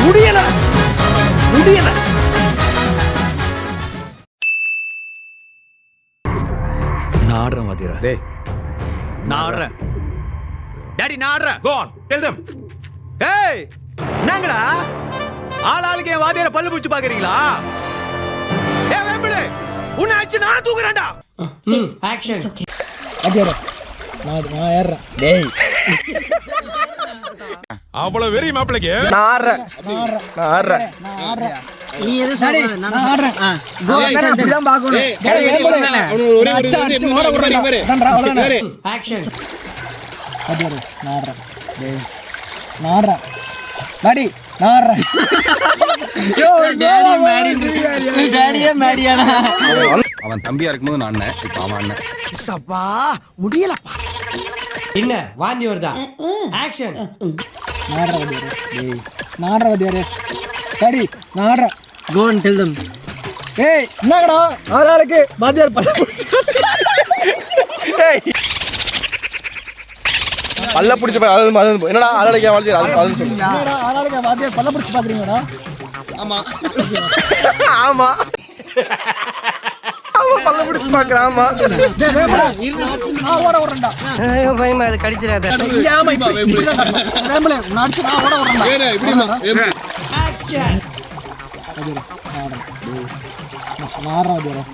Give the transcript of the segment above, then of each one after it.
முடியல முடியல. நான் ஆடுறேன் வாத்தியாரா. டேய் நான் ஆடுறேன் டாடி, நான் ஆடுறேன். go on tell them. ஏய் என்னங்கடா ஆளாளுக்கு என் வாத்தியார பல்லு பிடிச்சு பாக்குறீங்களா? ஏய் வேம்புலே, உன்னை அடிச்சு நான் தூக்குறேன்டா. ஆக்ஷன். வாத்தியாரா நான் ஏறேன். டேய் அவ்வளவு வெறி மாப்பிளைக்கு. நான் ஆடுறேன். நீ எது சொல்ற? நான் ஆடுறேன். அப்படிதான் பாக்கணும். ஆக்ஷன். வாத்தியாரா நான் ஆடுறேன். டேய் நான் ஆடுறேன். டாடி நான் ஆடுறேன். யோ டாடி மேடி. டாடியே மேடியானா? அவன் தம்பியா இருக்கும்போது நான் அண்ணன், இப்ப அவன் அண்ணன். சப்பா முடியலப்பா. என்ன வாந்தி வருதா? ஆக்ஷன். நான் ஆடுறேன் வாத்தியாரா. டேய் நான் ஆடுறேன் வாத்தியாரா. டாடி நான் ஆடுறேன். Go and tell them. ஏய் என்னங்கடா ஆளாளுக்கு வாத்தியார் பல்ல பிடிச்சு. ஏய் பல்ல பிடிச்சு என்னடா ஆளாளுக்கு வாத்தியார் அது சொல்லு. என்னடா ஆளாளுக்கு வாத்தியார் பல்ல பிடிச்சு பாக்குறீங்கடா? ஆமா ஆமா அவன் பல்ல பிடிச்சு பாக்குறான். ஆமா நான் ஓட வரேன்டா. ஐயோ பயமா, அது கடிச்சிராத. ஆமா இப்ப வேம்பலே நான் அடிச்சு நான் ஓட வரேன்டா. ஆக்ஷன். நான் ஆடுறேன்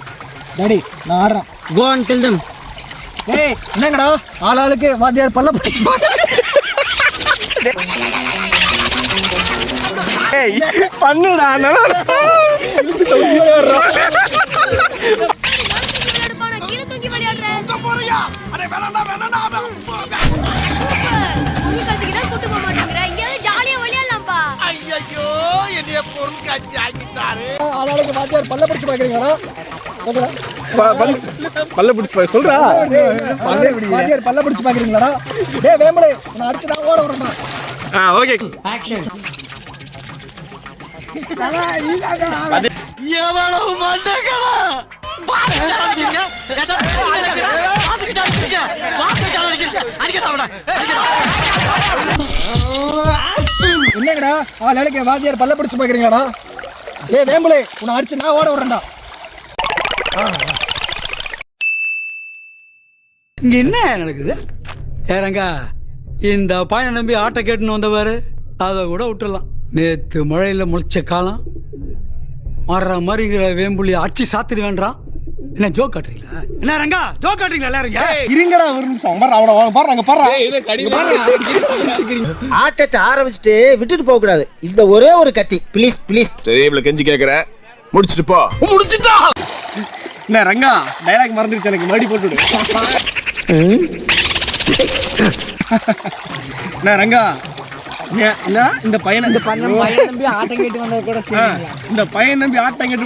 டாடி நான் ஆடுறேன். Go and tell them. ஏய் என்னங்கடா ஆளாளுக்கு வாத்தியார் பல்ல பிடிச்சு ஏய் பண்ணுடா. ஆளாளுக்கு வாத்தியார் பல்ல பிடிச்சு பாக்குறீங்களா? பல்ல பிடிச்சு சொல்றா. வாத்தியார் பல்ல பிடிச்சு பாக்குறீங்களாடா? டேய் வேம்பலே நான் அடிச்சு நான் ஓட வரேன்டா. Okay action. எவ்வளவு மண்டகடா என்னங்கடா ஆளாளுக்கு வாத்தியார் பல்ல பிடிச்சு பாக்குறீங்களாடா? டேய் வேம்பலே உன்னை அடிச்சு நான் ஓட வரேன்டா. இங்க என்ன நடக்குது? ஏறங்கா இந்த பையனை நம்பி ஆட்டை கேட்டுன்னு வந்தவாரு, அதை கூட விட்டுடலாம். நேத்து மழையில முளைச்ச காலம் மாறுற மாதிரிங்கிற வேம்புலி அடிச்சு சாத்திரி வேண்டாம். என்ன ஜோக் காட்டுறீங்களா? என்ன ரங்கா ஜோக் காட்டுறீங்களா? எல்லாரும் இருங்கடா ஒரு நிமிஷம். பாருங்க பாருங்க. ஆட்டத்தை ஆரம்பிச்சுட்டு விட்டுட்டு போக கூடாது. இந்த ஒரே ஒரு கத்தி ப்ளீஸ் ப்ளீஸ். சரி இவ்வளவு கெஞ்சி கேக்குற, முடிச்சிட்டு போ. முடிச்சிட்டா என்ன ரங்கா டயலாக் மறந்துருச்சு, எனக்கு மறுபடி போட்டுடு. என்ன ரங்கா இந்த பையனை நம்பி ஆட்டம் கேட்டு வந்தது கூட சரி. இந்த பையன் நம்பி ஆட்டம் கேட்டு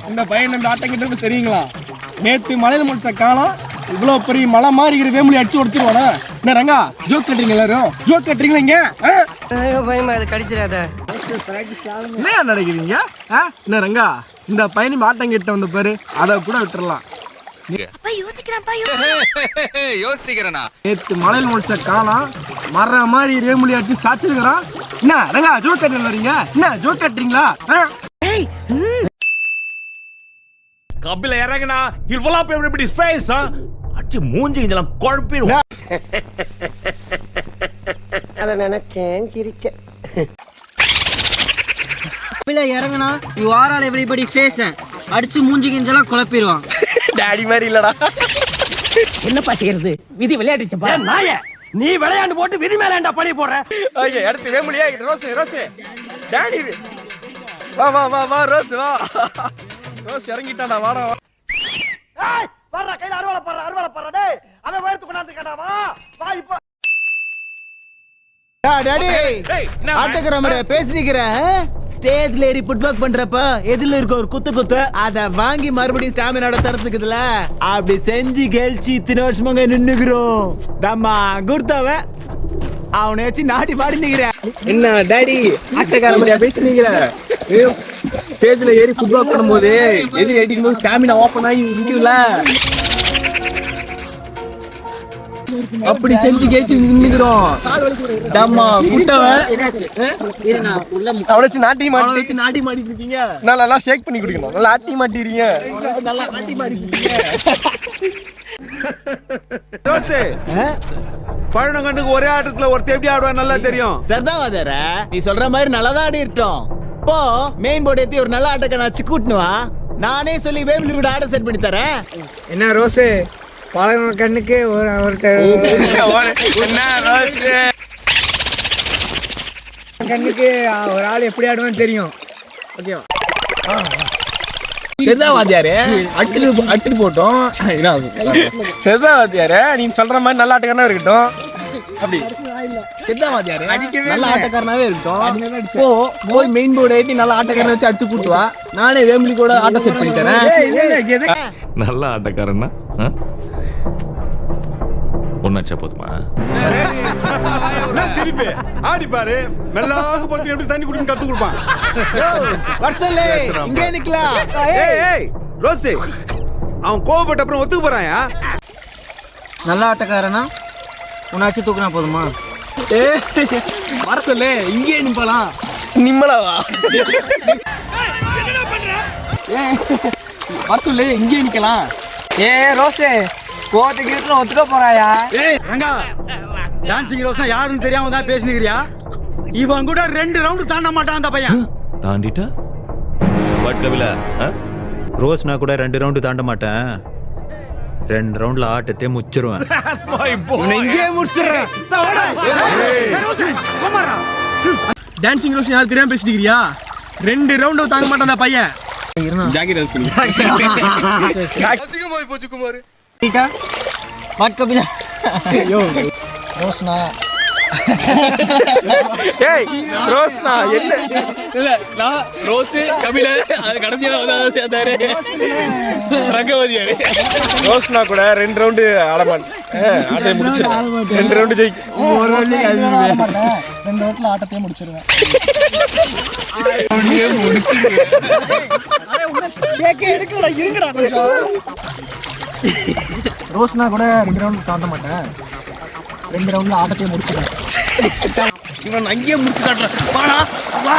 இந்த பையன் நம்பி ஆட்டம் கேட்டு சரிங்களா? நேத்து மலையில முடிச்ச காலம் இவ்வளவு பெரிய மலை மாறிக்கிற வேம்புலி அடிச்சு உடச்சிருவானா? என்ன ரங்கா ஜோக் கட்டுறீங்க? எல்லாரும் ஜோக் கட்டுறீங்களா? இங்க ஐயோ பயமா, அது கடிச்சிராத. என்ன நினைக்கிறீங்க? என்ன ரங்கா இந்த பையனும் ஆட்டம் கேட்டு வந்த பாரு, அதை கூட விட்டுறலாம். யோசிக்கிறேனா? நேத்து மலையில் முடிச்ச காலம் மர மாதிரி ரேமுலி அடிச்சு சாச்சிருக்கிறான். என்ன ரங்கா ஜோக் கட்டுல வரீங்க? என்ன ஜோக் கட்டுறீங்களா? கபில இறங்குனா இவ்வளவு பேர் இப்படி ஸ்பேஸ் அடிச்சு மூஞ்சி இதெல்லாம் குழப்பிடும். அத நினைச்சேன் சிரிச்சேன். இறங்குனா you are all everybody face அடிச்சு மூஞ்சி கிஞ்செல்லாம் குழப்பிடுவான். டாடி மாதிரி இல்லடா. என்னப்பா செய்யறது? விதி விளையாடுச்சப்பா. நாயே நீ விளையாண்டு போட்டு விதி மேலேண்டா பழி போடுற. ஓகே அடுத்து வேமுலியா ரோஸ் டாடி வா வா வா வா ரோஸ் வா. ரோஸ் இறங்கிட்டாடா வாடா. ஏய் வர்றா கையில அறுவாளை போடுற டேய். அவன் வயித்து கொண்டாந்து கேட்டா வா வா இப்போ. டாடி ஆட்டோகிராமர பேசினிக்கிற ஸ்டேஜ்ல ஏறி புட்பாக் பண்றப்ப எதுல இருக்க ஒரு குத்து அத வாங்கி மறுபடியும் ஸ்டாமினாட தரத்துக்குதுல அப்படி செஞ்சு கெல்ச்சி இத்தனை வருஷமாங்க நின்னுக்கிறோம். தம்மா குர்த்தாவ அவனை வச்சு நாட்டி பாடி நிக்கிற. என்ன டாடி ஆட்டோகிராமர பேசினிக்கிற? ஸ்டேஜ்ல ஏறி புட்பாக் பண்ணும்போது எதிரி அடிக்கும் போது ஸ்டாமினா ஓபன் ஆகி நிக்குதுல. அப்படி செஞ்சு கேச்சு நின்னுக்கிறோம் டம்மா குட்டவன் அவளை வச்சு நாட்டி மாட்டிட்டு இருக்கீங்க நல்லா ஷேக் பண்ணி குடிக்கணும் நல்லா ஆட்டி மாட்டிறீங்க நல்லா ஆட்டி மாட்டிருக்கீங்க பழனங்கண்ணுக்கு ஒரே ஆட்டத்துல ஒருத்தர் எப்படி ஆடுவா நல்லா தெரியும். சரிதான் வாத்தியார, நீ சொல்ற மாதிரி நல்லதா ஆடி இருக்கட்டும். போ மெயின் போர்டு ஏத்தி ஒரு நல்ல ஆட்டக்காரன் வச்சு கூட்டணுவா. நானே சொல்லி வேபிலி கூட ஆட செட் பண்ணி தரேன். என்ன ரோஸு பழக கண்ணுக்கு கண்ணுக்கு ஒரு ஆள் எப்படி ஆடுவான்னு தெரியும். ஓகேவா? செதா வாத்தியாரே அடிச்சுட்டு போட்டோம். செதா வாத்தியாரே நீங்க சொல்ற மாதிரி நல்ல ஆட்டக்காரனா இருக்கட்டும். அப்படி செதா வாத்தியாரே நல்ல ஆட்டக்காரனாவே இருக்கட்டும். போய் மெயின் போர்டு ஏத்தி நல்ல ஆட்டக்காரனை வச்சு அடிச்சு கூட்டுவா. நானே வேமிலி கூட ஆட்ட செட் பண்ணி தரேன். நல்ல ஆட்டக்காரன்னா ஒன்னாச்சா போதுமா? சிரிப்பு ஆடி பாரு. மெல்லாக பொறுத்து எப்படி தண்ணி குடின்னு கத்து கொடுப்பான். வர்சலே இங்கே நிக்கலாம். ஏய் ரோசி, அவன் கோவப்பட்ட அப்புறம் ஒத்துக்கு போறாயா? நல்ல ஆட்டக்காரனா உன்னாச்சு தூக்குனா போதுமா? வர சொல்லு இங்கே நிப்பலாம். நிம்மலாவா வர சொல்லு இங்கே நிக்கலாம். ரோஸே கோவத்துக்கு இருக்கிற ஒத்துக்க போறாயா? ஏய் ரங்கா, டான்சிங் ரோஸ்னா யாருன்னு தெரியாம தான் பேசினிக்கிறியா? இவன் கூட 2 ரவுண்டு தாண்ட மாட்டான் அந்த பையன். தாண்டிட்டா பட் கபிலா ரோஸ்னா கூட 2 ரவுண்டு தாண்ட மாட்டேன். 2 ரவுண்ட்ல ஆட்டத்தை முச்சிருவேன். இங்கே முடிச்சிடுறேன். டான்சிங் ரோஸ் யாரு தெரியாம பேசிட்டிருக்கியா? 2 ரவுண்டு தாங்க மாட்டான் அந்த பையன். ஜாக்கெட் யூஸ் பண்ணி அசிங்கமாய் போச்சு குமார். வாட் கபிலா? ரோஸ்னா ஏய் ரோஸ்னா என்ன இல்ல நான் ரோஸ் கபில அது கடைசியா வந்து சேர்ந்தாரு ரங்கவதியாரு. ரோஸ்னா கூட 2 ரவுண்டு ஆடமான் ஆட்டத்தை முடிச்சு 2 ரவுண்டு ஜெயிக்கும். ஒரு ரவுண்டு ஆட மாட்டேன். 2 ரவுண்ட்ல ஆட்டத்தை முடிச்சிருவேன். எடுக்கடா இருங்கடா கொஞ்சம். ரோஸ்னா கூட 2 ரவுண்ட் தாண்ட மாட்டேன். 2 ரவுண்ட்ல ஆட்டத்தை முடிச்சிருவேன். இவன் அங்கேயே முடிச்சு காட்டுறேன். வாடா வா.